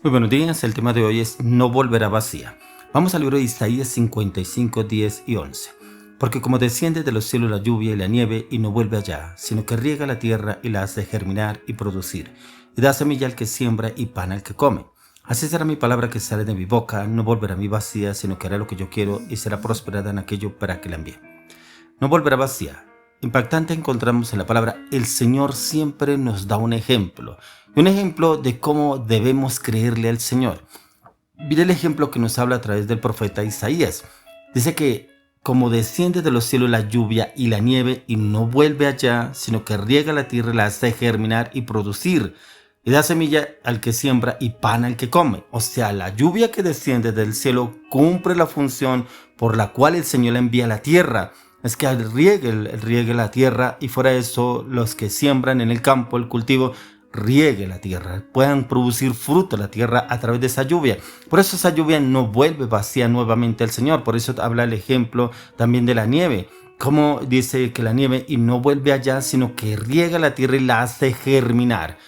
Muy buenos días, el tema de hoy es no volverá vacía. Vamos al libro de Isaías 55, 10 y 11. Porque como desciende de los cielos la lluvia y la nieve y no vuelve allá, sino que riega la tierra y la hace germinar y producir, y da semilla al que siembra y pan al que come. Así será mi palabra que sale de mi boca, no volverá a mí vacía, sino que hará lo que yo quiero y será prosperada en aquello para que la envíe. No volverá vacía. Impactante encontramos en la palabra, el Señor siempre nos da un ejemplo de cómo debemos creerle al Señor. Mire el ejemplo que nos habla a través del profeta Isaías. Dice que como desciende de los cielos la lluvia y la nieve y no vuelve allá, sino que riega la tierra y la hace germinar y producir, y da semilla al que siembra y pan al que come. O sea, la lluvia que desciende del cielo cumple la función por la cual el Señor la envía a la tierra. Es que riegue la tierra, y fuera de eso, los que siembran en el campo, el cultivo, riegue la tierra, puedan producir fruto la tierra a través de esa lluvia. Por eso esa lluvia no vuelve vacía nuevamente al Señor. Por eso habla el ejemplo también de la nieve. Como dice que la nieve y no vuelve allá, sino que riega la tierra y la hace germinar.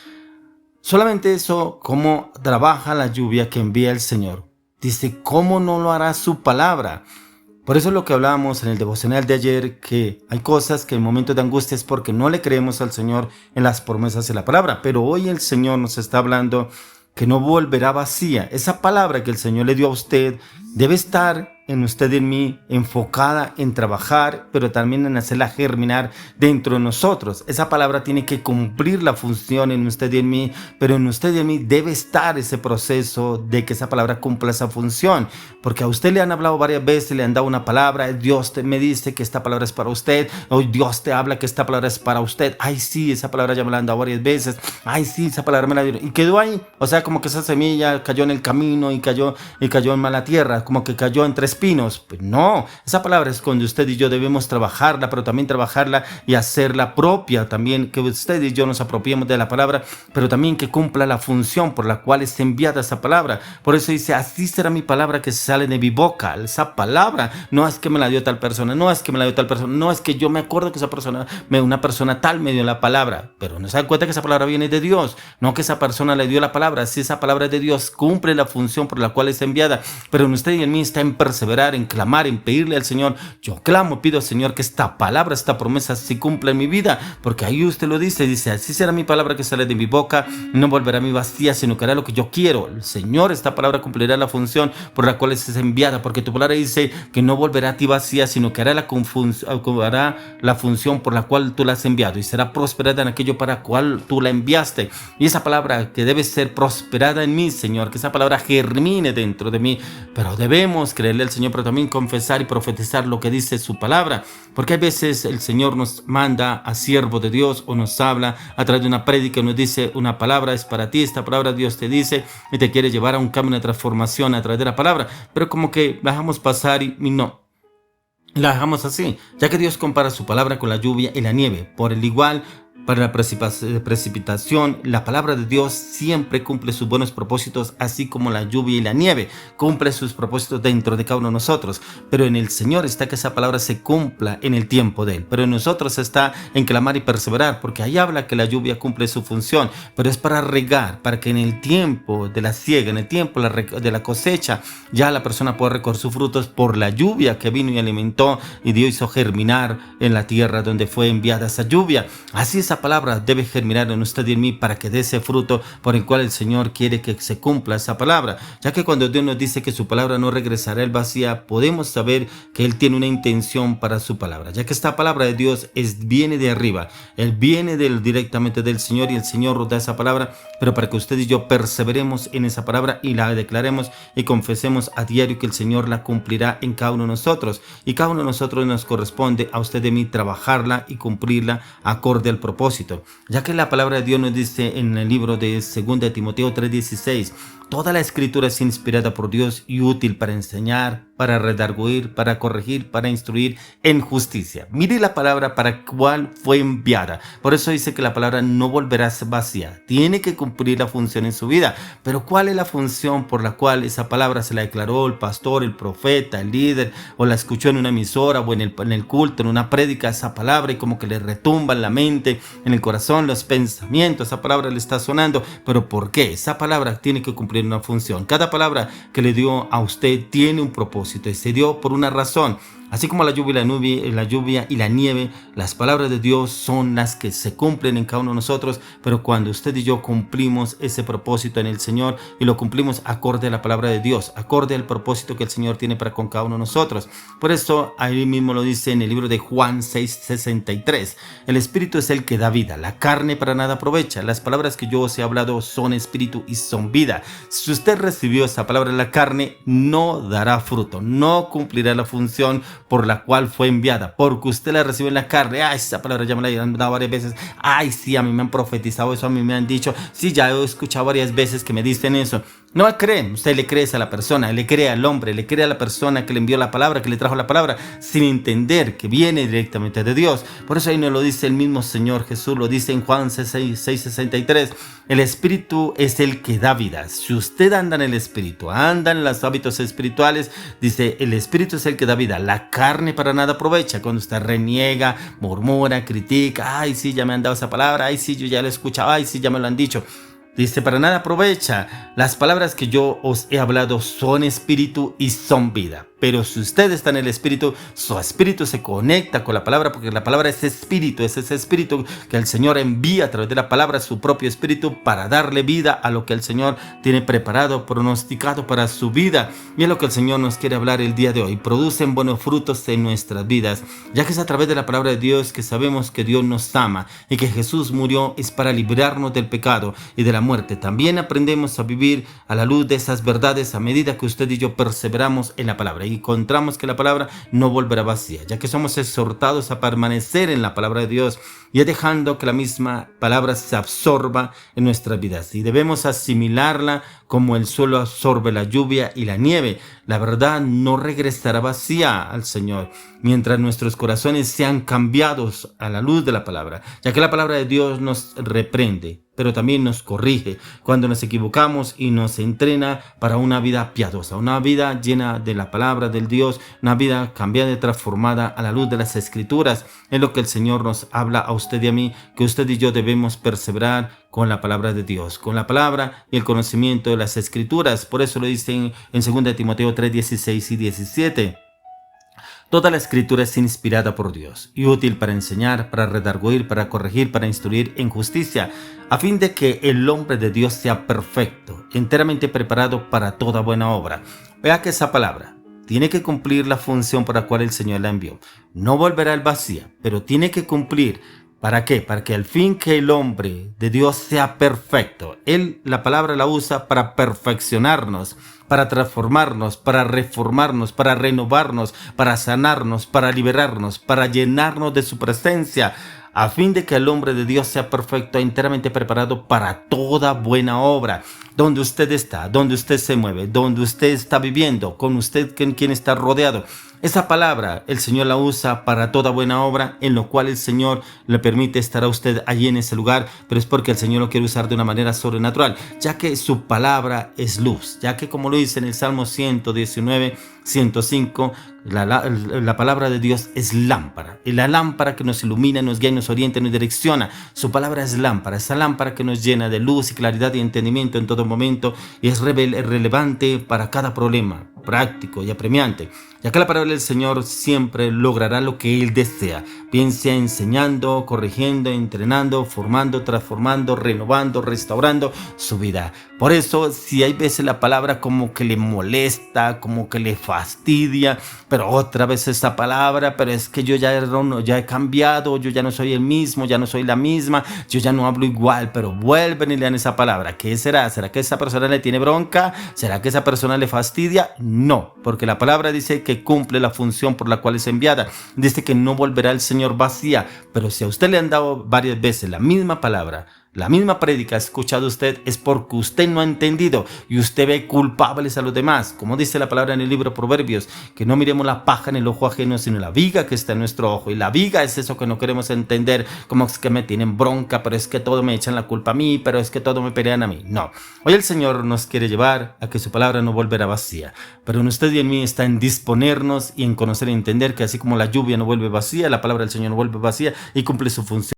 Solamente eso, cómo trabaja la lluvia que envía el Señor. Dice, ¿cómo no lo hará su palabra? Por eso es lo que hablábamos en el devocional de ayer, que hay cosas que en momentos de angustia es porque no le creemos al Señor en las promesas de la palabra. Pero hoy el Señor nos está hablando que no volverá vacía. Esa palabra que el Señor le dio a usted debe estar en usted y en mí, enfocada en trabajar, pero también en hacerla germinar dentro de nosotros. Esa palabra tiene que cumplir la función en usted y en mí, pero en usted y en mí debe estar ese proceso de que esa palabra cumpla esa función, porque a usted le han hablado varias veces, le han dado una palabra, Dios me dice que esta palabra es para usted, hoy Dios te habla que esta palabra es para usted. Ay, sí, esa palabra ya me la han dado varias veces. Ay, sí, esa palabra me la dieron y quedó ahí. O sea, como que esa semilla cayó en el camino y cayó en mala tierra, como que cayó entre espinos. Pues no, esa palabra es cuando usted y yo debemos trabajarla, pero también trabajarla y hacerla propia. También que usted y yo nos apropiemos de la palabra, pero también que cumpla la función por la cual está enviada esa palabra. Por eso dice, así será mi palabra que sale de mi boca. Esa palabra no es que me la dio tal persona, no es que me la dio tal persona, no es que yo me acuerdo que esa persona, una persona tal me dio la palabra, pero no se da cuenta que esa palabra viene de Dios, no que esa persona le dio la palabra. Si esa palabra es de Dios, cumple la función por la cual está enviada, pero en usted y en mí está en perseverar, en clamar, en pedirle al Señor. Yo clamo, pido al Señor que esta palabra, esta promesa se cumpla en mi vida, porque ahí usted lo dice, así será mi palabra que sale de mi boca, no volverá a mí vacía, sino que hará lo que yo quiero. El Señor, esta palabra cumplirá la función por la cual es enviada, porque tu palabra dice que no volverá a ti vacía, sino que hará la función por la cual tú la has enviado, y será prosperada en aquello para cual tú la enviaste. Y esa palabra que debe ser prosperada en mí, Señor, que esa palabra germine dentro de mí, pero debemos creerle al Señor, pero también confesar y profetizar lo que dice su palabra, porque a veces el Señor nos manda a siervo de Dios o nos habla a través de una prédica y nos dice una palabra es para ti, esta palabra Dios te dice y te quiere llevar a un camino de transformación a través de la palabra, pero como que dejamos pasar y no la dejamos así, ya que Dios compara su palabra con la lluvia y la nieve. Por el igual, para la precipitación, la palabra de Dios siempre cumple sus buenos propósitos, así como la lluvia y la nieve cumple sus propósitos dentro de cada uno de nosotros. Pero en el Señor está que esa palabra se cumpla en el tiempo de Él. Pero en nosotros está en clamar y perseverar, porque ahí habla que la lluvia cumple su función, pero es para regar, para que en el tiempo de la siega, en el tiempo de la cosecha, ya la persona pueda recoger sus frutos por la lluvia que vino y alimentó y Dios hizo germinar en la tierra donde fue enviada esa lluvia. Así esa palabra debe germinar en usted y en mí para que dé ese fruto por el cual el Señor quiere que se cumpla esa palabra, ya que cuando Dios nos dice que su palabra no regresará al vacía, podemos saber que Él tiene una intención para su palabra, ya que esta palabra de Dios viene de arriba, Él viene directamente del Señor, y el Señor nos da esa palabra, pero para que usted y yo perseveremos en esa palabra y la declaremos y confesemos a diario que el Señor la cumplirá en cada uno de nosotros, y cada uno de nosotros nos corresponde a usted y a mí trabajarla y cumplirla acorde al propósito, ya que la palabra de Dios nos dice en el libro de 2 Timoteo 3:16, toda la escritura es inspirada por Dios y útil para enseñar, para redarguir, para corregir, para instruir en justicia. Mire la palabra para cuál fue enviada. Por eso dice que la palabra no volverá vacía. Tiene que cumplir la función en su vida. Pero ¿cuál es la función por la cual esa palabra se la declaró el pastor, el profeta, el líder, o la escuchó en una emisora o en el culto, en una prédica, esa palabra, y como que le retumba en la mente, en el corazón, los pensamientos, esa palabra le está sonando? ¿Pero por qué? Esa palabra tiene que cumplir cumplir una función. Cada palabra que le dio a usted tiene un propósito y se dio por una razón. Así como la lluvia y la nieve, las palabras de Dios son las que se cumplen en cada uno de nosotros, pero cuando usted y yo cumplimos ese propósito en el Señor y lo cumplimos acorde a la palabra de Dios, acorde al propósito que el Señor tiene para con cada uno de nosotros. Por eso ahí mismo lo dice en el libro de Juan 6:63, el Espíritu es el que da vida, la carne para nada aprovecha. Las palabras que yo os he hablado son espíritu y son vida. Si usted recibió esa palabra en la carne, no dará fruto, no cumplirá la función por la cual fue enviada, porque usted la recibe en la carne. Ay, esa palabra ya me la han dado varias veces. Ay, sí, a mí me han profetizado eso, a mí me han dicho. Sí, ya he escuchado varias veces que me dicen eso. No cree, usted le cree a la persona, le cree al hombre, le cree a la persona que le envió la palabra, que le trajo la palabra, sin entender que viene directamente de Dios. Por eso ahí nos lo dice el mismo Señor Jesús, lo dice en Juan 6:63. El Espíritu es el que da vida. Si usted anda en el Espíritu, anda en los hábitos espirituales, dice, el Espíritu es el que da vida. La carne para nada aprovecha. Cuando usted reniega, murmura, critica, ay, sí, ya me han dado esa palabra, ay, sí, yo ya lo he escuchado, ay, sí, ya me lo han dicho. Dice, para nada aprovecha. Las palabras que yo os he hablado son espíritu y son vida. Pero si usted está en el Espíritu, su espíritu se conecta con la palabra, porque la palabra es espíritu, es ese espíritu que el Señor envía a través de la palabra, su propio espíritu, para darle vida a lo que el Señor tiene preparado, pronosticado para su vida. Y es lo que el Señor nos quiere hablar el día de hoy. Producen buenos frutos en nuestras vidas, ya que es a través de la palabra de Dios que sabemos que Dios nos ama y que Jesús murió es para librarnos del pecado y de la muerte. También aprendemos a vivir a la luz de esas verdades a medida que usted y yo perseveramos en la palabra. Y encontramos que la palabra no volverá vacía, ya que somos exhortados a permanecer en la palabra de Dios y dejando que la misma palabra se absorba en nuestras vidas. Y debemos asimilarla como el suelo absorbe la lluvia y la nieve. La verdad no regresará vacía al Señor mientras nuestros corazones sean cambiados a la luz de la palabra, ya que la palabra de Dios nos reprende, pero también nos corrige cuando nos equivocamos y nos entrena para una vida piadosa, una vida llena de la palabra del Dios, una vida cambiada y transformada a la luz de las Escrituras. Es lo que el Señor nos habla a usted y a mí, que usted y yo debemos perseverar con la palabra de Dios, con la palabra y el conocimiento de las Escrituras. Por eso lo dicen en 2 Timoteo 3:16 y 17. Toda la Escritura es inspirada por Dios y útil para enseñar, para redarguir, para corregir, para instruir en justicia, a fin de que el hombre de Dios sea perfecto, enteramente preparado para toda buena obra. Vea que esa palabra tiene que cumplir la función para la cual el Señor la envió. No volverá al vacío, pero tiene que cumplir. ¿Para qué? Para que al fin que el hombre de Dios sea perfecto. Él, la palabra la usa para perfeccionarnos, para transformarnos, para reformarnos, para renovarnos, para sanarnos, para liberarnos, para llenarnos de su presencia, a fin de que el hombre de Dios sea perfecto, enteramente preparado para toda buena obra. Donde usted está, donde usted se mueve, donde usted está viviendo, con usted quien está rodeado. Esa palabra el Señor la usa para toda buena obra, en lo cual el Señor le permite estar a usted allí en ese lugar, pero es porque el Señor lo quiere usar de una manera sobrenatural, ya que su palabra es luz, ya que como lo dice en el Salmo 119, 105, la palabra de Dios es lámpara, y la lámpara que nos ilumina, nos guía, nos orienta, nos direcciona. Su palabra es lámpara, esa lámpara que nos llena de luz y claridad y entendimiento en todo momento, y es relevante para cada problema, práctico y apremiante, ya que la palabra del Señor siempre logrará lo que Él desea, bien sea enseñando, corrigiendo, entrenando, formando, transformando, renovando, restaurando su vida. Por eso, si hay veces la palabra como que le molesta, como que le fastidia, pero otra vez esa palabra, pero es que yo ya he cambiado, yo ya no soy el mismo, ya no soy la misma, yo ya no hablo igual, pero vuelven y lean esa palabra. ¿Qué será? ¿Será que esa persona le tiene bronca? ¿Será que esa persona le fastidia? No, porque la palabra dice que cumple la función por la cual es enviada. Dice que no volverá el Señor vacía, pero si a usted le han dado varias veces la misma palabra, la misma prédica ha escuchado usted, es porque usted no ha entendido y usted ve culpables a los demás. Como dice la palabra en el libro de Proverbios, que no miremos la paja en el ojo ajeno, sino la viga que está en nuestro ojo. Y la viga es eso que no queremos entender, como es que me tienen bronca, pero es que todo me echan la culpa a mí, pero es que todo me pelean a mí. No, hoy el Señor nos quiere llevar a que su palabra no volverá vacía, pero en usted y en mí está en disponernos y en conocer y entender que así como la lluvia no vuelve vacía, la palabra del Señor no vuelve vacía y cumple su función.